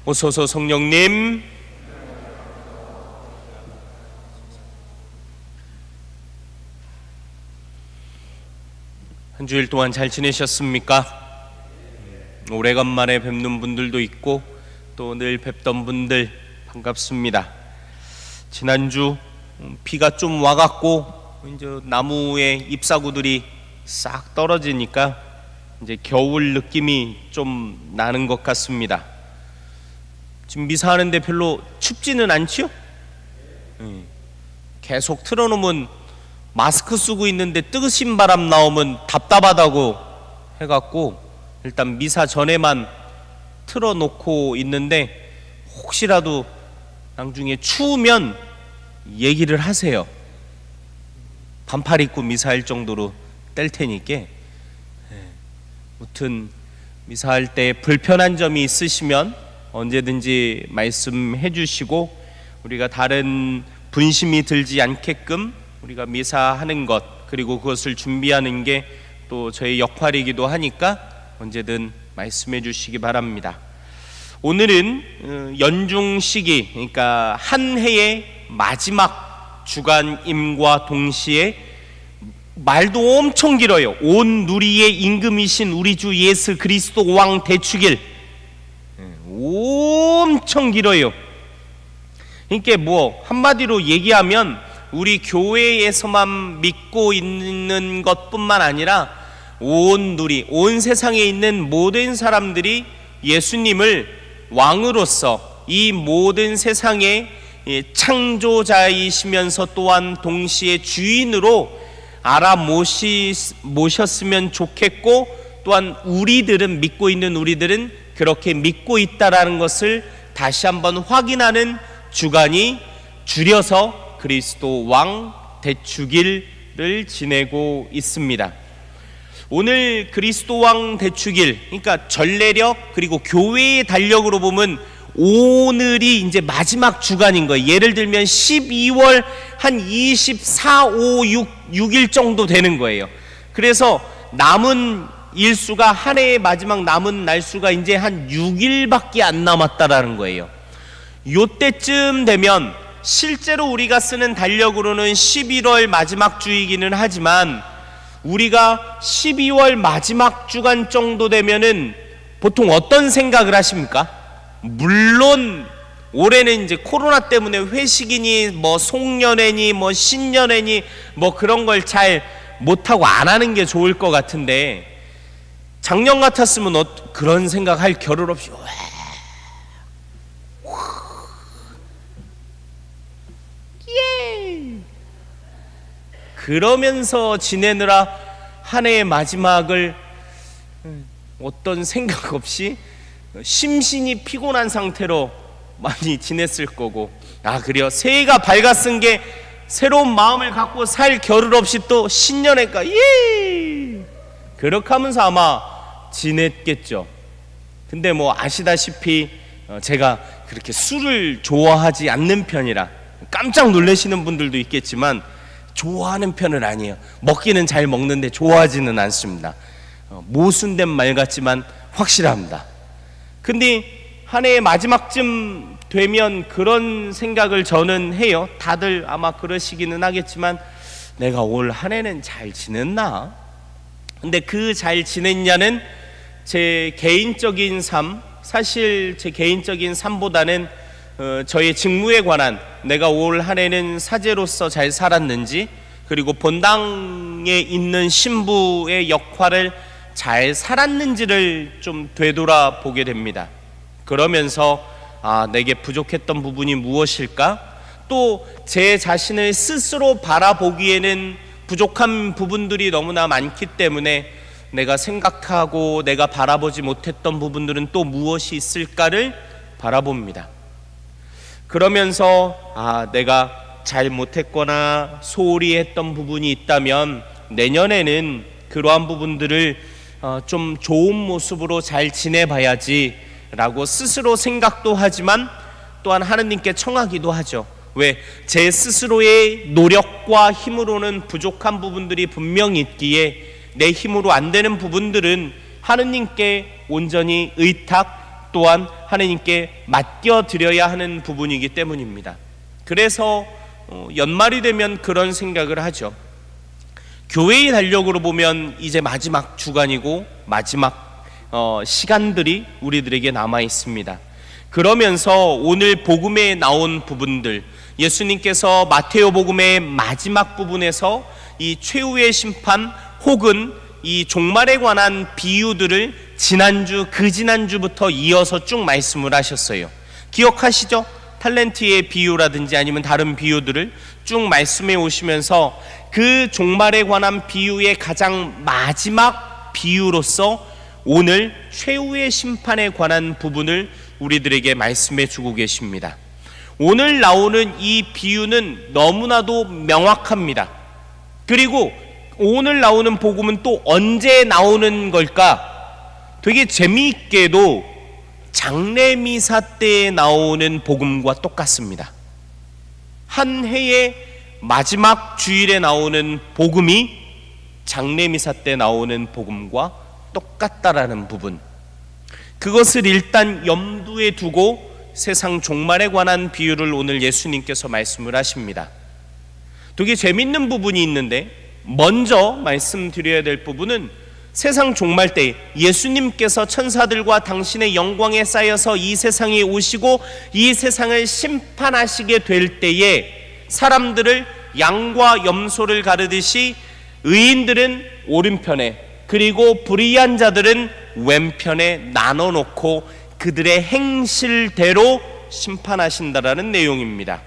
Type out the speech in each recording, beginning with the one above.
오소서 성령님. 한 주일 동안 잘 지내셨습니까? 오래간만에 뵙는 분들도 있고 또 늘 뵙던 분들 반갑습니다. 지난주 비가 좀 와갖고 이제 나무에 잎사구들이 싹 떨어지니까 이제 겨울 느낌이 좀 나는 것 같습니다. 지금 미사하는데 별로 춥지는 않지요? 계속 틀어놓으면 마스크 쓰고 있는데 뜨거운 바람 나오면 답답하다고 해갖고 일단 미사 전에만 틀어놓고 있는데 혹시라도 나중에 추우면 얘기를 하세요. 반팔 입고 미사할 정도로 뗄 테니까. 아무튼 미사할 때 불편한 점이 있으시면 언제든지 말씀해 주시고 우리가 다른 분심이 들지 않게끔 우리가 미사하는 것 그리고 그것을 준비하는 게 또 저희 역할이기도 하니까 언제든 말씀해 주시기 바랍니다. 오늘은 연중 시기, 그러니까 한 해의 마지막 주간임과 동시에 말도 엄청 길어요. 온 누리의 임금이신 우리 주 예수 그리스도 왕 대축일, 엄청 길어요. 그러니까 뭐 한마디로 얘기하면 우리 교회에서만 믿고 있는 것뿐만 아니라 온 누리, 온 세상에 있는 모든 사람들이 예수님을 왕으로서 이 모든 세상의 창조자이시면서 또한 동시에 주인으로 모셨으면 좋겠고, 또한 우리들은, 믿고 있는 우리들은 그렇게 믿고 있다라는 것을 다시 한번 확인하는 주간이 줄여서 그리스도 왕 대축일을 지내고 있습니다. 오늘 그리스도 왕 대축일, 그러니까 전례력 그리고 교회의 달력으로 보면 오늘이 이제 마지막 주간인 거예요. 예를 들면 12월 한 24, 5, 6일 정도 되는 거예요. 그래서 남은 일수가, 한 해의 마지막 남은 날수가 이제 한 6일밖에 안 남았다라는 거예요. 요때쯤 되면 실제로 우리가 쓰는 달력으로는 11월 마지막 주이기는 하지만 우리가 12월 마지막 주간 정도 되면은 보통 어떤 생각을 하십니까? 물론 올해는 이제 코로나 때문에 회식이니 뭐 송년회니 뭐 신년회니 뭐 그런 걸 잘 못하고 안 하는 게 좋을 것 같은데, 작년 같았으면 그런 생각할 겨를 없이 그러면서 지내느라 한 해의 마지막을 어떤 생각 없이 심신이 피곤한 상태로 많이 지냈을 거고, 그래요. 새해가 밝았은 게 새로운 마음을 갖고 살 겨를 없이 또 신년회가 그렇게 하면서 아마 지냈겠죠. 근데 뭐 아시다시피 제가 그렇게 술을 좋아하지 않는 편이라 깜짝 놀라시는 분들도 있겠지만 좋아하는 편은 아니에요. 먹기는 잘 먹는데 좋아하지는 않습니다. 모순된 말 같지만 확실합니다. 근데 한 해의 마지막쯤 되면 그런 생각을 저는 해요. 다들 아마 그러시기는 하겠지만 내가 올 한 해는 잘 지냈나? 근데 그 잘 지냈냐는 제 개인적인 삶, 사실 제 개인적인 삶보다는 저의 직무에 관한, 내가 올 한 해는 사제로서 잘 살았는지, 그리고 본당에 있는 신부의 역할을 잘 살았는지를 좀 되돌아보게 됩니다. 그러면서 내게 부족했던 부분이 무엇일까? 또 제 자신을 스스로 바라보기에는 부족한 부분들이 너무나 많기 때문에 내가 생각하고 내가 바라보지 못했던 부분들은 또 무엇이 있을까를 바라봅니다. 그러면서 내가 잘 못했거나 소홀히 했던 부분이 있다면 내년에는 그러한 부분들을 좀 좋은 모습으로 잘 지내봐야지 라고 스스로 생각도 하지만 또한 하느님께 청하기도 하죠. 왜? 제 스스로의 노력과 힘으로는 부족한 부분들이 분명히 있기에 내 힘으로 안 되는 부분들은 하느님께 온전히 의탁 또한 하나님께 맡겨드려야 하는 부분이기 때문입니다. 그래서 연말이 되면 그런 생각을 하죠. 교회의 달력으로 보면 이제 마지막 주간이고 마지막 시간들이 우리들에게 남아 있습니다. 그러면서 오늘 복음에 나온 부분들, 예수님께서 마테오 복음의 마지막 부분에서 이 최후의 심판 혹은 이 종말에 관한 비유들을 지난주, 그 지난주부터 이어서 쭉 말씀을 하셨어요. 기억하시죠? 탤런트의 비유라든지 아니면 다른 비유들을 쭉 말씀해 오시면서 그 종말에 관한 비유의 가장 마지막 비유로서 오늘 최후의 심판에 관한 부분을 우리들에게 말씀해 주고 계십니다. 오늘 나오는 이 비유는 너무나도 명확합니다. 그리고 오늘 나오는 복음은 또 언제 나오는 걸까? 되게 재미있게도 장례미사 때에 나오는 복음과 똑같습니다. 한 해의 마지막 주일에 나오는 복음이 장례미사 때 나오는 복음과 똑같다라는 부분, 그것을 일단 염두에 두고 세상 종말에 관한 비유를 오늘 예수님께서 말씀을 하십니다. 되게 재밌는 부분이 있는데, 먼저 말씀드려야 될 부분은 세상 종말 때 예수님께서 천사들과 당신의 영광에 쌓여서 이 세상에 오시고 이 세상을 심판하시게 될 때에 사람들을 양과 염소를 가르듯이 의인들은 오른편에 그리고 불의한 자들은 왼편에 나눠놓고 그들의 행실대로 심판하신다라는 내용입니다.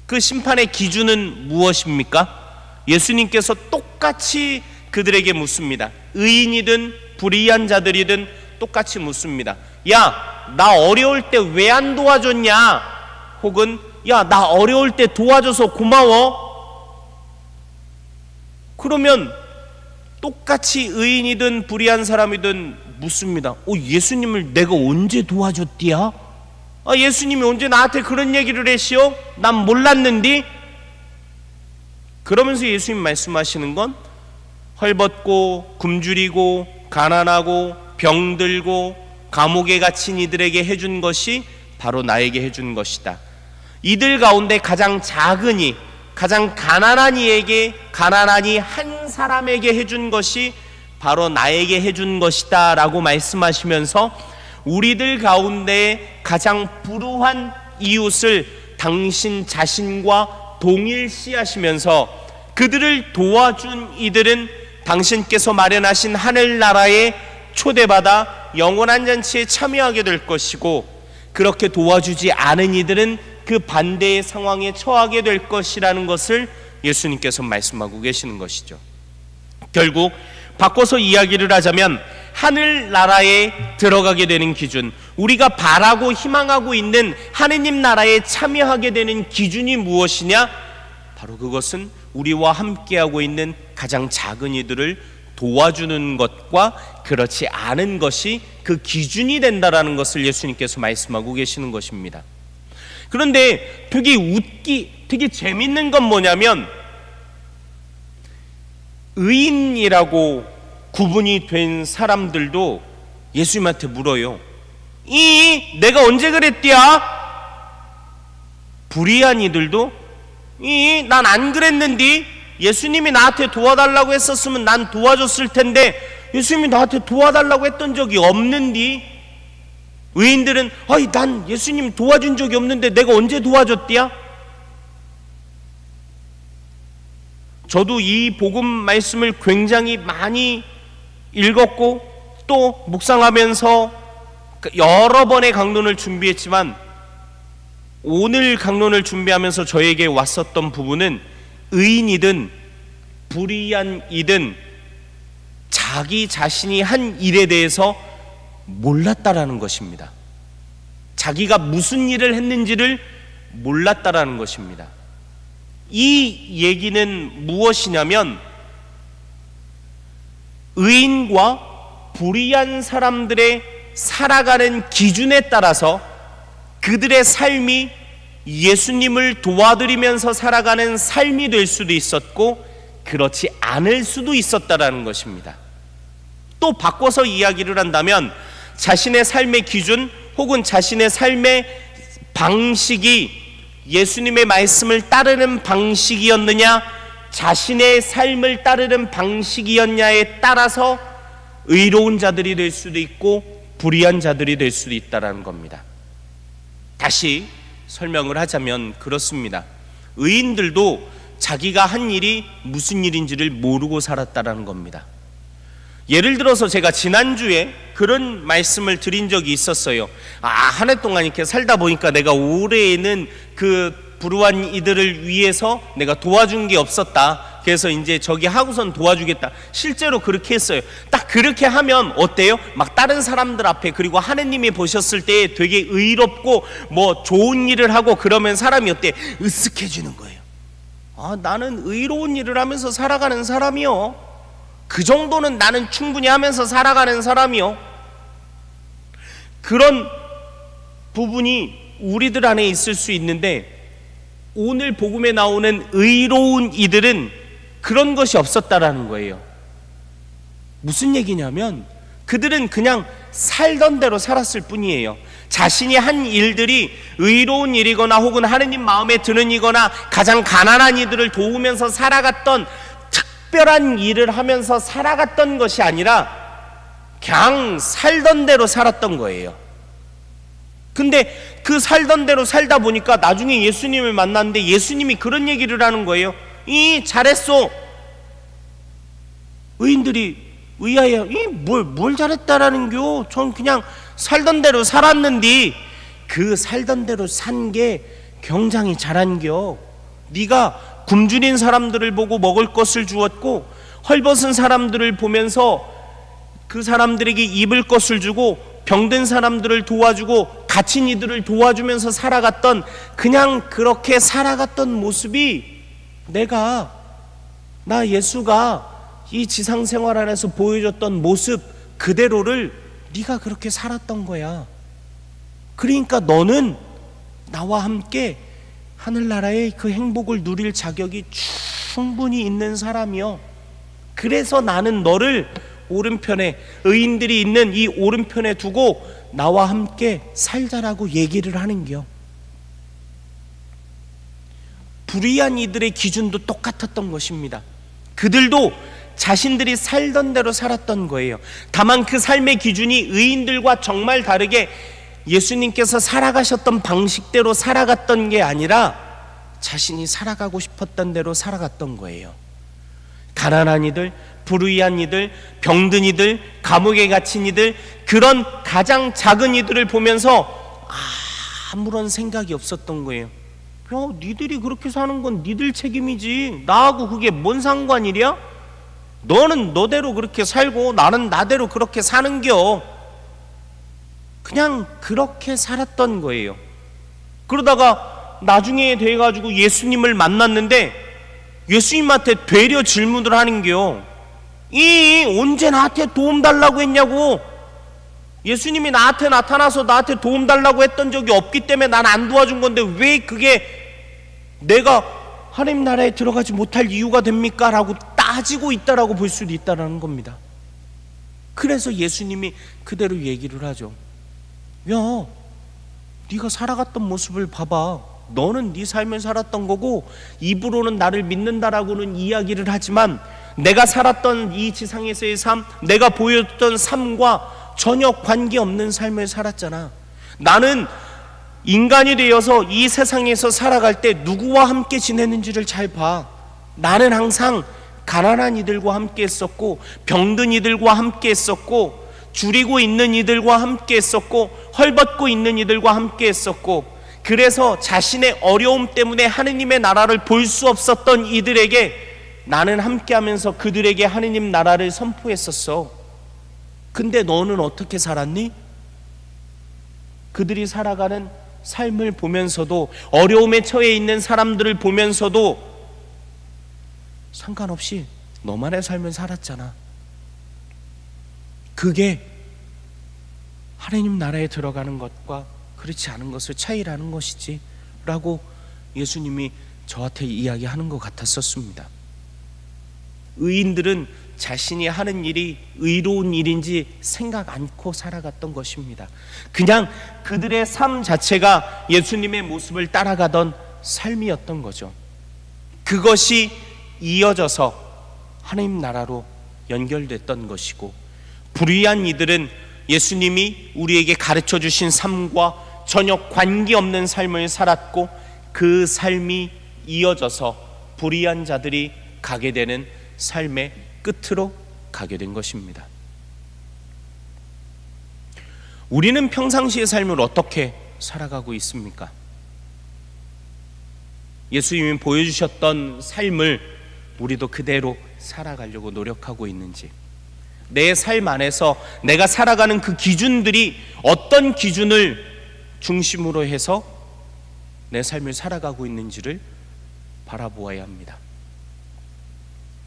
그 심판의 기준은 무엇입니까? 예수님께서 똑같이 그들에게 묻습니다. 의인이든 불의한 자들이든 똑같이 묻습니다. 야, 나 어려울 때 왜 안 도와줬냐? 혹은 야, 나 어려울 때 도와줘서 고마워. 그러면 똑같이 의인이든 불의한 사람이든 묻습니다. 예수님을 내가 언제 도와줬디야? 예수님이 언제 나한테 그런 얘기를 했시오? 난 몰랐는디? 그러면서 예수님 말씀하시는 건 헐벗고 굶주리고 가난하고 병들고 감옥에 갇힌 이들에게 해준 것이 바로 나에게 해준 것이다. 이들 가운데 가장 작은 이, 가장 가난한 이에게, 가난한 이 한 사람에게 해준 것이 바로 나에게 해준 것이다 라고 말씀하시면서 우리들 가운데 가장 불우한 이웃을 당신 자신과 동일시하시면서 그들을 도와준 이들은 당신께서 마련하신 하늘나라에 초대받아 영원한 잔치에 참여하게 될 것이고, 그렇게 도와주지 않은 이들은 그 반대의 상황에 처하게 될 것이라는 것을 예수님께서 말씀하고 계시는 것이죠. 결국 바꿔서 이야기를 하자면 하늘나라에 들어가게 되는 기준, 우리가 바라고 희망하고 있는 하느님 나라에 참여하게 되는 기준이 무엇이냐? 바로 그것은 우리와 함께하고 있는 가장 작은 이들을 도와주는 것과 그렇지 않은 것이 그 기준이 된다라는 것을 예수님께서 말씀하고 계시는 것입니다. 그런데 되게 재밌는 건 뭐냐면, 의인이라고 구분이 된 사람들도 예수님한테 물어요. 내가 언제 그랬디야? 불의한 이들도 난 안 그랬는디? 예수님이 나한테 도와달라고 했었으면 난 도와줬을 텐데 예수님이 나한테 도와달라고 했던 적이 없는디? 의인들은 난 예수님 도와준 적이 없는데 내가 언제 도와줬디야? 저도 이 복음 말씀을 굉장히 많이 읽었고 또 묵상하면서 여러 번의 강론을 준비했지만, 오늘 강론을 준비하면서 저에게 왔었던 부분은 의인이든 불의한 이든 자기 자신이 한 일에 대해서 몰랐다라는 것입니다. 자기가 무슨 일을 했는지를 몰랐다라는 것입니다. 이 얘기는 무엇이냐면, 의인과 불의한 사람들의 살아가는 기준에 따라서 그들의 삶이 예수님을 도와드리면서 살아가는 삶이 될 수도 있었고 그렇지 않을 수도 있었다라는 것입니다. 또 바꿔서 이야기를 한다면, 자신의 삶의 기준 혹은 자신의 삶의 방식이 예수님의 말씀을 따르는 방식이었느냐, 자신의 삶을 따르는 방식이었냐에 따라서 의로운 자들이 될 수도 있고 불의한 자들이 될 수도 있다는 겁니다. 다시 설명을 하자면 그렇습니다. 의인들도 자기가 한 일이 무슨 일인지를 모르고 살았다는 겁니다. 예를 들어서 제가 지난주에 그런 말씀을 드린 적이 있었어요. 한 해 동안 이렇게 살다 보니까 내가 올해에는 그 불우한 이들을 위해서 내가 도와준 게 없었다. 그래서 이제 저기 하고선 도와주겠다. 실제로 그렇게 했어요. 딱 그렇게 하면 어때요? 막 다른 사람들 앞에, 그리고 하느님이 보셨을 때 되게 의롭고 뭐 좋은 일을 하고 그러면 사람이 어때? 으쓱해지는 거예요. 나는 의로운 일을 하면서 살아가는 사람이요, 그 정도는 나는 충분히 하면서 살아가는 사람이요. 그런 부분이 우리들 안에 있을 수 있는데, 오늘 복음에 나오는 의로운 이들은 그런 것이 없었다라는 거예요. 무슨 얘기냐면 그들은 그냥 살던 대로 살았을 뿐이에요. 자신이 한 일들이 의로운 일이거나 혹은 하느님 마음에 드는 이거나 가장 가난한 이들을 도우면서 살아갔던 특별한 일을 하면서 살아갔던 것이 아니라 그냥 살던 대로 살았던 거예요. 근데 그 살던 대로 살다 보니까 나중에 예수님을 만났는데 예수님이 그런 얘기를 하는 거예요. 잘했어. 의인들이 의아해. 뭘 잘했다라는겨? 전 그냥 살던 대로 살았는데. 그 살던 대로 산 게 굉장히 잘한겨. 네가 굶주린 사람들을 보고 먹을 것을 주었고, 헐벗은 사람들을 보면서 그 사람들에게 입을 것을 주고, 병든 사람들을 도와주고 갇힌 이들을 도와주면서 살아갔던, 그냥 그렇게 살아갔던 모습이 나 예수가 이 지상생활 안에서 보여줬던 모습 그대로를 네가 그렇게 살았던 거야. 그러니까 너는 나와 함께 하늘나라의 그 행복을 누릴 자격이 충분히 있는 사람이요. 그래서 나는 너를 오른편에, 의인들이 있는 이 오른편에 두고 나와 함께 살자라고 얘기를 하는겨. 불의한 이들의 기준도 똑같았던 것입니다. 그들도 자신들이 살던 대로 살았던 거예요. 다만 그 삶의 기준이 의인들과 정말 다르게 예수님께서 살아가셨던 방식대로 살아갔던 게 아니라 자신이 살아가고 싶었던 대로 살아갔던 거예요. 가난한 이들, 불의한 이들, 병든 이들, 감옥에 갇힌 이들, 그런 가장 작은 이들을 보면서 아무런 생각이 없었던 거예요. 니들이 그렇게 사는 건 니들 책임이지, 나하고 그게 뭔 상관이랴? 너는 너대로 그렇게 살고 나는 나대로 그렇게 사는겨. 그냥 그렇게 살았던 거예요. 그러다가 나중에 돼가지고 예수님을 만났는데 예수님한테 되려 질문을 하는겨. 언제 나한테 도움 달라고 했냐고. 예수님이 나한테 나타나서 나한테 도움 달라고 했던 적이 없기 때문에 난 안 도와준 건데 왜 그게 내가 하나님 나라에 들어가지 못할 이유가 됩니까? 라고 따지고 있다라고 볼 수도 있다는 겁니다. 그래서 예수님이 그대로 얘기를 하죠. 네가 살아갔던 모습을 봐봐. 너는 네 삶을 살았던 거고 입으로는 나를 믿는다라고는 이야기를 하지만 내가 살았던 이 지상에서의 삶, 내가 보였던 삶과 전혀 관계없는 삶을 살았잖아. 나는 인간이 되어서 이 세상에서 살아갈 때 누구와 함께 지내는지를 잘 봐. 나는 항상 가난한 이들과 함께 했었고, 병든 이들과 함께 했었고, 줄이고 있는 이들과 함께 했었고, 헐벗고 있는 이들과 함께 했었고, 그래서 자신의 어려움 때문에 하느님의 나라를 볼 수 없었던 이들에게 나는 함께하면서 그들에게 하느님 나라를 선포했었어. 근데 너는 어떻게 살았니? 그들이 살아가는 삶을 보면서도, 어려움에 처해 있는 사람들을 보면서도 상관없이 너만의 삶을 살았잖아. 그게 하나님 나라에 들어가는 것과 그렇지 않은 것을 차이라는 것이지 라고 예수님이 저한테 이야기하는 것 같았었습니다. 의인들은 자신이 하는 일이 의로운 일인지 생각 않고 살아갔던 것입니다. 그냥 그들의 삶 자체가 예수님의 모습을 따라가던 삶이었던 거죠. 그것이 이어져서 하나님 나라로 연결됐던 것이고, 불의한 이들은 예수님이 우리에게 가르쳐 주신 삶과 전혀 관계없는 삶을 살았고, 그 삶이 이어져서 불의한 자들이 가게 되는 삶의 끝으로 가게 된 것입니다. 우리는 평상시의 삶을 어떻게 살아가고 있습니까? 예수님이 보여주셨던 삶을 우리도 그대로 살아가려고 노력하고 있는지, 내 삶 안에서 내가 살아가는 그 기준들이 어떤 기준을 중심으로 해서 내 삶을 살아가고 있는지를 바라보아야 합니다.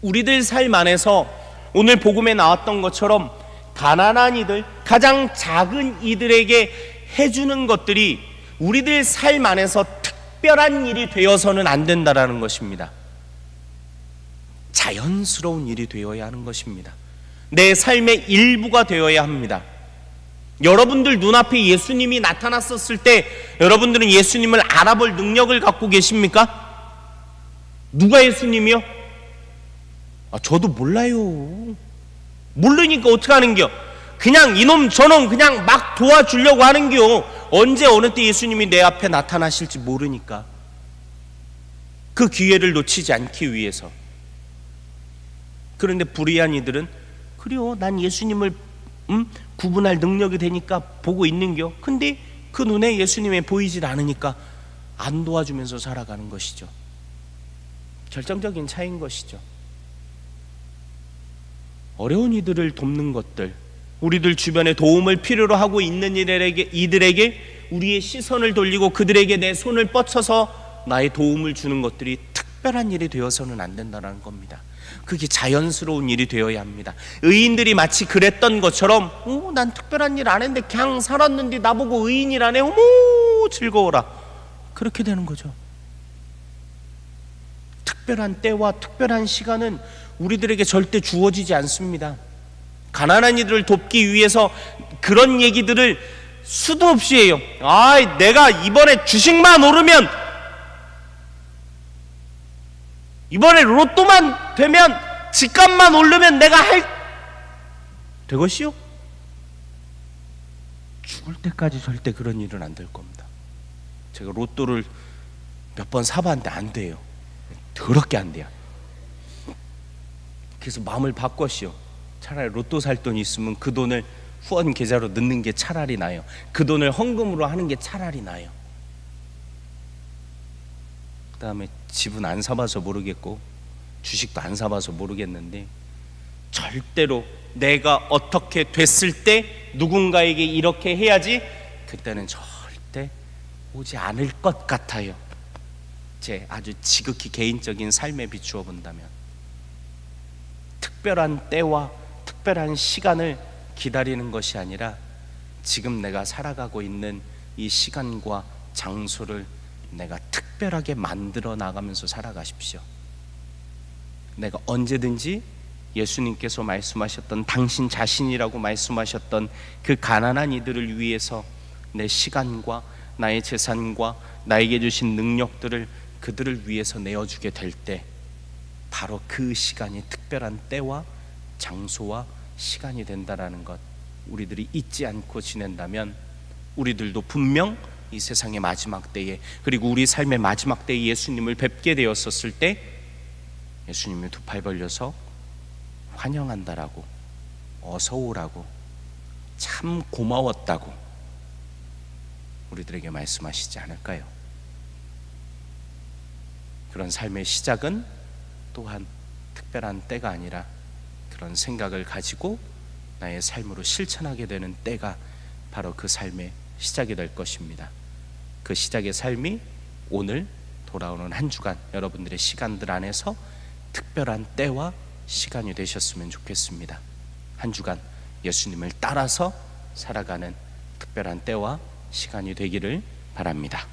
우리들 삶 안에서 오늘 복음에 나왔던 것처럼 가난한 이들, 가장 작은 이들에게 해주는 것들이 우리들 삶 안에서 특별한 일이 되어서는 안 된다라는 것입니다. 자연스러운 일이 되어야 하는 것입니다. 내 삶의 일부가 되어야 합니다. 여러분들 눈앞에 예수님이 나타났었을 때 여러분들은 예수님을 알아볼 능력을 갖고 계십니까? 누가 예수님이요? 저도 몰라요. 모르니까 어떻게 하는겨? 그냥 이놈 저놈 그냥 막 도와주려고 하는겨. 언제 어느 때 예수님이 내 앞에 나타나실지 모르니까. 그 기회를 놓치지 않기 위해서. 그런데 불의한 이들은 그래요, 난 예수님을 구분할 능력이 되니까 보고 있는겨. 근데 그 눈에 예수님이 보이질 않으니까 안 도와주면서 살아가는 것이죠. 결정적인 차이인 것이죠. 어려운 이들을 돕는 것들, 우리들 주변에 도움을 필요로 하고 있는 이들에게 우리의 시선을 돌리고 그들에게 내 손을 뻗쳐서 나의 도움을 주는 것들이 특별한 일이 되어서는 안 된다는 겁니다. 그게 자연스러운 일이 되어야 합니다. 의인들이 마치 그랬던 것처럼 난 특별한 일 안 했는데 그냥 살았는데 나보고 의인이라네, 어머 즐거워라, 그렇게 되는 거죠. 특별한 때와 특별한 시간은 우리들에게 절대 주어지지 않습니다. 가난한 이들을 돕기 위해서 그런 얘기들을 수도 없이 해요. 내가 이번에 주식만 오르면, 이번에 로또만 되면, 집값만 오르면 내가 되것이요? 죽을 때까지 절대 그런 일은 안 될 겁니다. 제가 로또를 몇 번 사봤는데 안 돼요. 더럽게 안 돼요. 그래서 마음을 바꿨시오. 차라리 로또 살 돈이 있으면 그 돈을 후원 계좌로 넣는 게 차라리 나아요. 그 돈을 헌금으로 하는 게 차라리 나아요. 그 다음에 집은 안 사봐서 모르겠고 주식도 안 사봐서 모르겠는데, 절대로 내가 어떻게 됐을 때 누군가에게 이렇게 해야지, 그때는 절대 오지 않을 것 같아요. 제 아주 지극히 개인적인 삶에 비추어 본다면, 특별한 때와 특별한 시간을 기다리는 것이 아니라 지금 내가 살아가고 있는 이 시간과 장소를 내가 특별하게 만들어 나가면서 살아가십시오. 내가 언제든지 예수님께서 말씀하셨던 당신 자신이라고 말씀하셨던 그 가난한 이들을 위해서 내 시간과 나의 재산과 나에게 주신 능력들을 그들을 위해서 내어주게 될 때, 바로 그 시간이 특별한 때와 장소와 시간이 된다라는 것, 우리들이 잊지 않고 지낸다면 우리들도 분명 이 세상의 마지막 때에, 그리고 우리 삶의 마지막 때에 예수님을 뵙게 되었었을 때 예수님이 두 팔 벌려서 환영한다라고, 어서 오라고, 참 고마웠다고 우리들에게 말씀하시지 않을까요? 그런 삶의 시작은 또한 특별한 때가 아니라 그런 생각을 가지고 나의 삶으로 실천하게 되는 때가 바로 그 삶의 시작이 될 것입니다. 그 시작의 삶이 오늘 돌아오는 한 주간 여러분들의 시간들 안에서 특별한 때와 시간이 되셨으면 좋겠습니다. 한 주간 예수님을 따라서 살아가는 특별한 때와 시간이 되기를 바랍니다.